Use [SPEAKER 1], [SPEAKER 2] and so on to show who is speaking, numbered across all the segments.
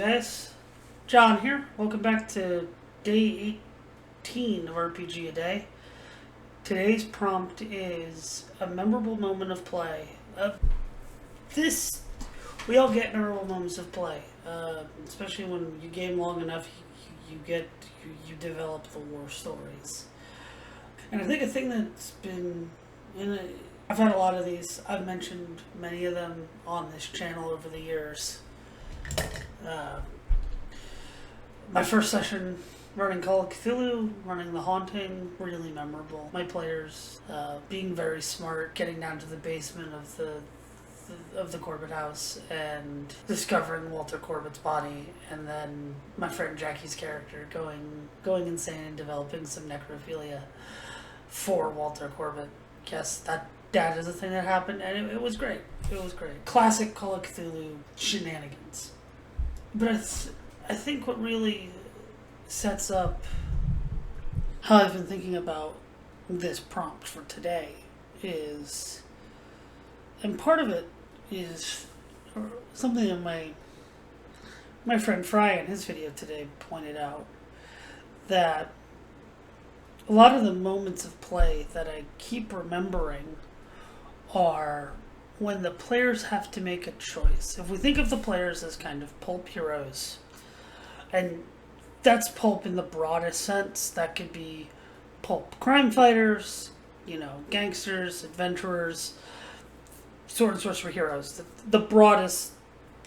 [SPEAKER 1] guys, John here. Welcome back to day 18 of RPG a Day. Today's prompt is a memorable moment of play. We all get memorable moments of play, especially when you game long enough. You develop the war stories, and I think a thing that's been I've had a lot of these. I've mentioned many of them on this channel over the years. My first session running Call of Cthulhu, running The Haunting, really memorable. My players being very smart, getting down to the basement of the Corbett house and discovering Walter Corbett's body, and then my friend Jackie's character going insane and developing some necrophilia for Walter Corbett. Yes, that is a thing that happened, and it was great. It was great. Classic Call of Cthulhu shenanigans. But I think what really sets up how I've been thinking about this prompt for today is, and part of it is something that my friend Fry in his video today pointed out, that a lot of the moments of play that I keep remembering are when the players have to make a choice. If we think of the players as kind of pulp heroes, and that's pulp in the broadest sense, that could be pulp crime fighters, gangsters, adventurers, sword and sorcery heroes, the broadest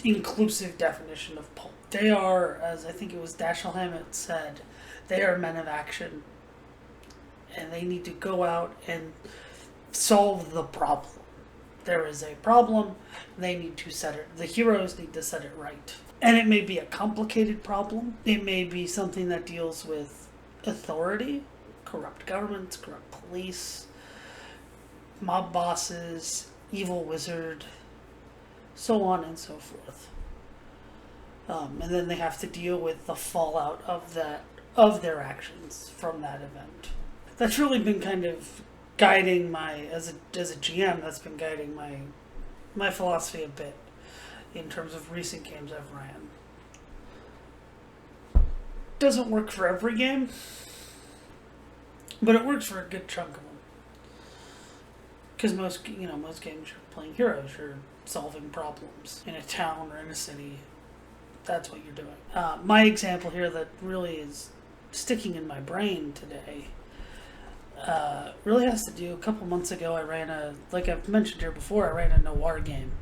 [SPEAKER 1] inclusive definition of pulp. They are, as I think it was Dashiell Hammett said, they are men of action, and they need to go out and solve the problem. There is a problem, they need to the heroes need to set it right. And it may be a complicated problem. It may be something that deals with authority, corrupt governments, corrupt police, mob bosses, evil wizard, so on and so forth. And then they have to deal with the fallout of their actions from that event. That's really been kind of guiding as a GM, that's been guiding my philosophy a bit in terms of recent games I've ran. Doesn't work for every game, but it works for a good chunk of them. Because most games you're playing heroes, you're solving problems in a town or in a city. That's what you're doing. My example here that really is sticking in my brain today really has to do, a couple months ago I ran like I've mentioned here before, I ran a Noir game.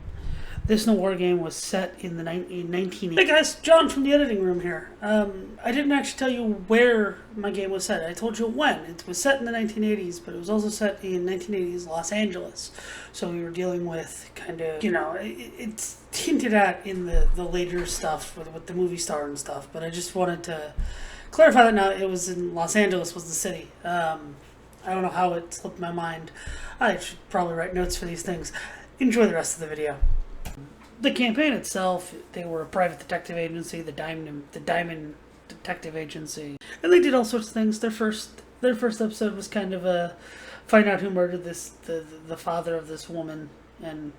[SPEAKER 1] This Noir game was set in the 1980s. Hey guys, John from the editing room here. I didn't actually tell you where my game was set. I told you when. It was set in the 1980s, but it was also set in 1980s Los Angeles. So we were dealing with kind of, it's hinted at in the later stuff with the movie star and stuff, but I just wanted to clarify that now it was in Los Angeles was the city. I don't know how it slipped my mind. I should probably write notes for these things. Enjoy the rest of the video. The campaign itself, they were a private detective agency, the Diamond Detective Agency, and they did all sorts of things. Their first episode was kind of a find out who murdered the father of this woman and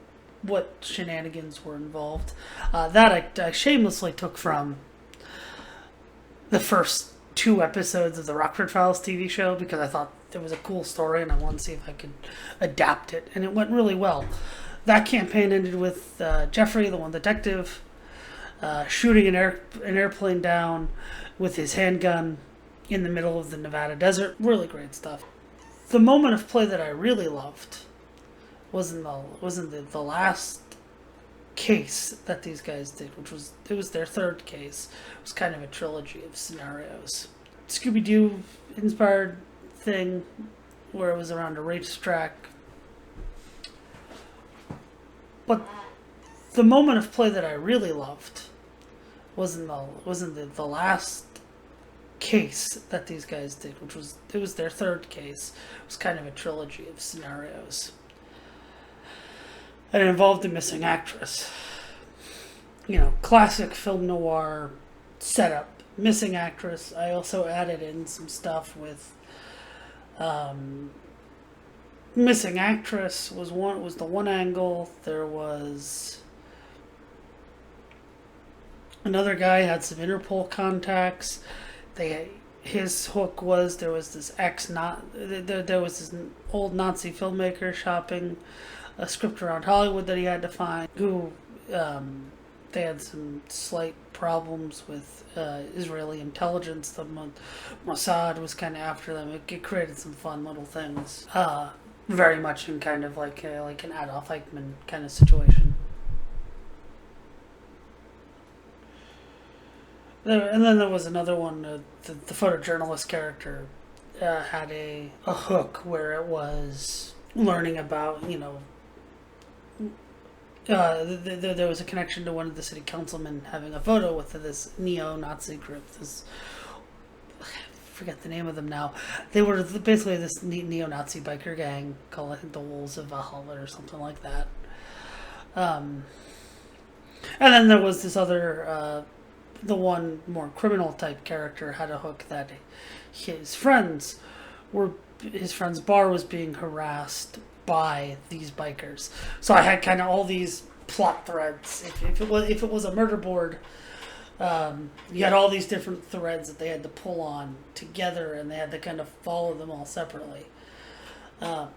[SPEAKER 1] what shenanigans were involved. That I shamelessly took from the first 2 episodes of the Rockford Files TV show, because I thought it was a cool story and I wanted to see if I could adapt it, and it went really well. That campaign ended with Jeffrey, the one detective, shooting an airplane down with his handgun in the middle of the Nevada desert. Really great stuff. The moment of play that I really loved was in the last case that these guys did, it was their 3rd case. It was kind of a trilogy of scenarios. Scooby-Doo inspired thing where it was around a racetrack. But the moment of play that I really loved was in the last case that these guys did, it was their 3rd case. It was kind of a trilogy of scenarios. And it involved a missing actress. Classic film noir setup. Missing actress. I also added in some stuff with missing actress was the one angle. There was Another guy had some Interpol contacts. His hook was there was this there was this old Nazi filmmaker shopping a script around Hollywood that he had to find. Who they had some slight problems with Israeli intelligence. The Mossad was kind of after them. It created some fun little things. Very much in kind of like an Adolf Eichmann kind of situation. And then there was another one. The photojournalist character had a hook where it was learning about there was a connection to one of the city councilmen having a photo with this neo-Nazi group. I forget the name of them now. They were basically this neo-Nazi biker gang called, I think, the Wolves of Valhalla or something like that. And then there was this other, the one more criminal type character had a hook that his friend's bar was being harassed by these bikers. So I had kind of all these plot threads. If it was a murder board, you had all these different threads that they had to pull on together, and they had to kind of follow them all separately to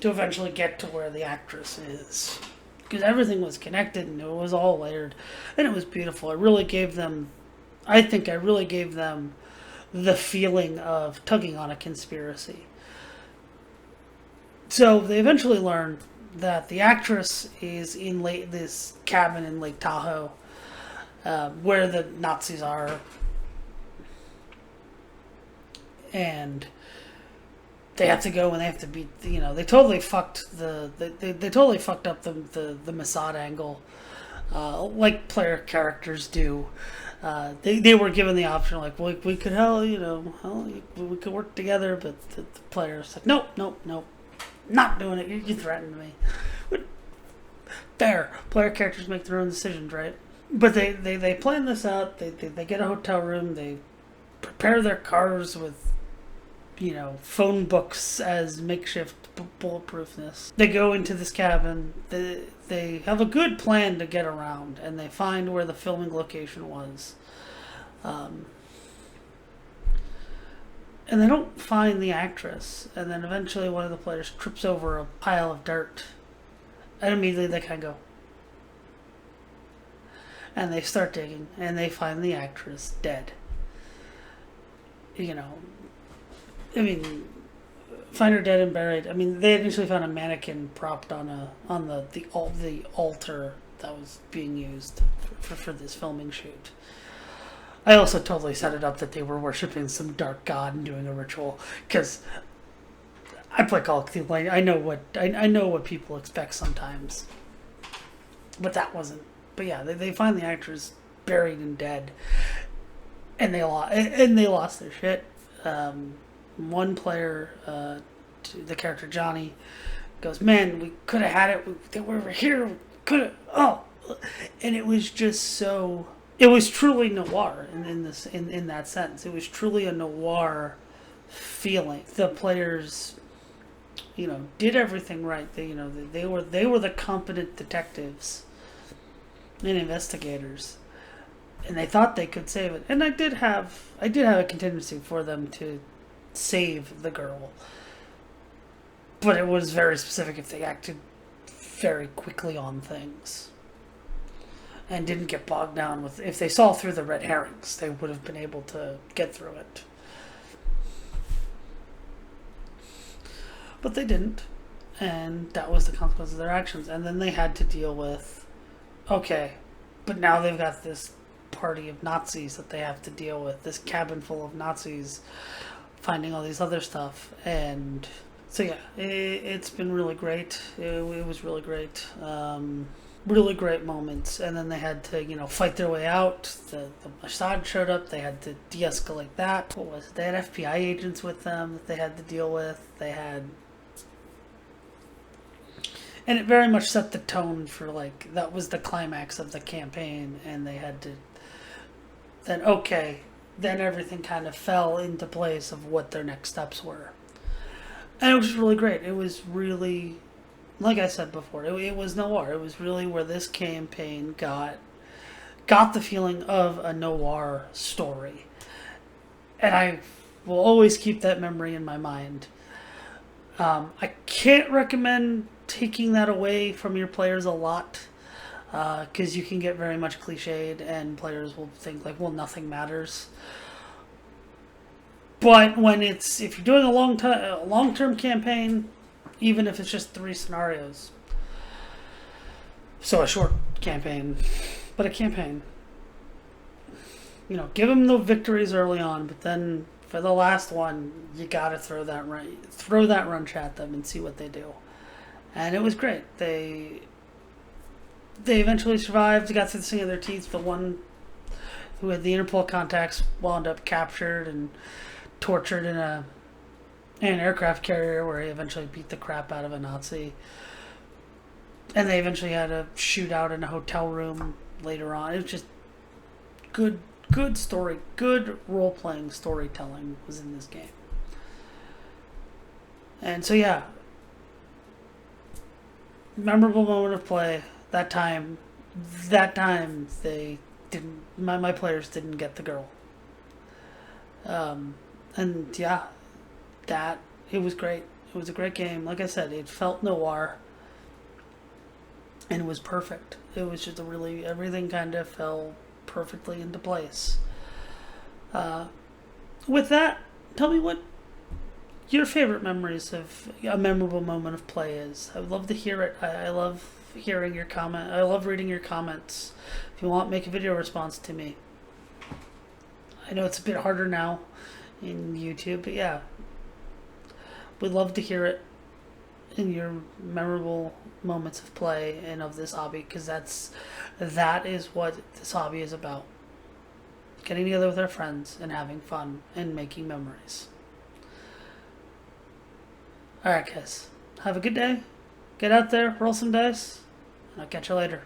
[SPEAKER 1] eventually get to where the actress is. Because everything was connected and it was all layered, and it was beautiful. I think I really gave them the feeling of tugging on a conspiracy. So they eventually learn that the actress is in this cabin in Lake Tahoe, where the Nazis are, and they have to go and they have to beat. They totally fucked they totally fucked up the Mossad angle, like player characters do. They were given the option, like, well, we could we could work together, but the players like, nope. Not doing it. You threatened me. Fair. Player characters make their own decisions, right? But they plan this out. They get a hotel room. They prepare their cars with, phone books as makeshift bulletproofness. They go into this cabin. They have a good plan to get around, and they find where the filming location was. And they don't find the actress. And then eventually one of the players trips over a pile of dirt. And immediately they kind of go. And they start digging. And they find the actress dead. Find her dead and buried. They initially found a mannequin propped on the altar that was being used for this filming shoot. I also totally set it up that they were worshipping some dark god and doing a ritual, because I play Call of Duty. I know what people expect sometimes, but that wasn't. But yeah, they find the actress buried and dead, and they lost their shit. One player, the character Johnny, goes, "Man, we could have had it. They were over here. We could have." Oh, and it was just so. It was truly noir in that sense. It was truly a noir feeling. The players, did everything right. They were the competent detectives and investigators, and they thought they could save it. And I did have a contingency for them to save the girl, but it was very specific if they acted very quickly on things. And didn't get bogged down with. If they saw through the red herrings, they would have been able to get through it. But they didn't, and that was the consequence of their actions. And then they had to deal with, okay, but now they've got this party of Nazis that they have to deal with. This cabin full of Nazis, finding all these other stuff, and so yeah, it's been really great. It was really great. Really great moments, and then they had to, fight their way out. The Mossad showed up. They had to de-escalate that. What was it? They had FBI agents with them that they had to deal with. And it very much set the tone for, that was the climax of the campaign, and they had to. Then everything kind of fell into place of what their next steps were, and it was really great. It was really. Like I said before, it was noir. It was really where this campaign got got the feeling of a noir story. And I will always keep that memory in my mind. I can't recommend taking that away from your players a lot, because you can get very much cliched and players will think like, well, nothing matters. But if you're doing a long-term campaign, even if it's just 3 scenarios, so a short campaign, but a campaign, give them the victories early on, but then for the last one, you gotta throw that wrench at them and see what they do. And it was great. They eventually survived. They got through the skin of their teeth. The one who had the Interpol contacts wound up captured and tortured in an aircraft carrier, where he eventually beat the crap out of a Nazi. And they eventually had a shootout in a hotel room later on. It was just good story, good role-playing storytelling was in this game. And so yeah, memorable moment of play. That time they didn't. My players didn't get the girl. And yeah, it was great. It was a great game. Like I said, it felt noir, and it was perfect. It was just everything kind of fell perfectly into place. With that, tell me what your favorite memories of a memorable moment of play is. I would love to hear it. I love hearing your comment. I love reading your comments. If you want, make a video response to me. I know it's a bit harder now in YouTube, but yeah, we'd love to hear it in your memorable moments of play and of this hobby, because that is what this hobby is about. Getting together with our friends and having fun and making memories. Alright guys, have a good day. Get out there, roll some dice, and I'll catch you later.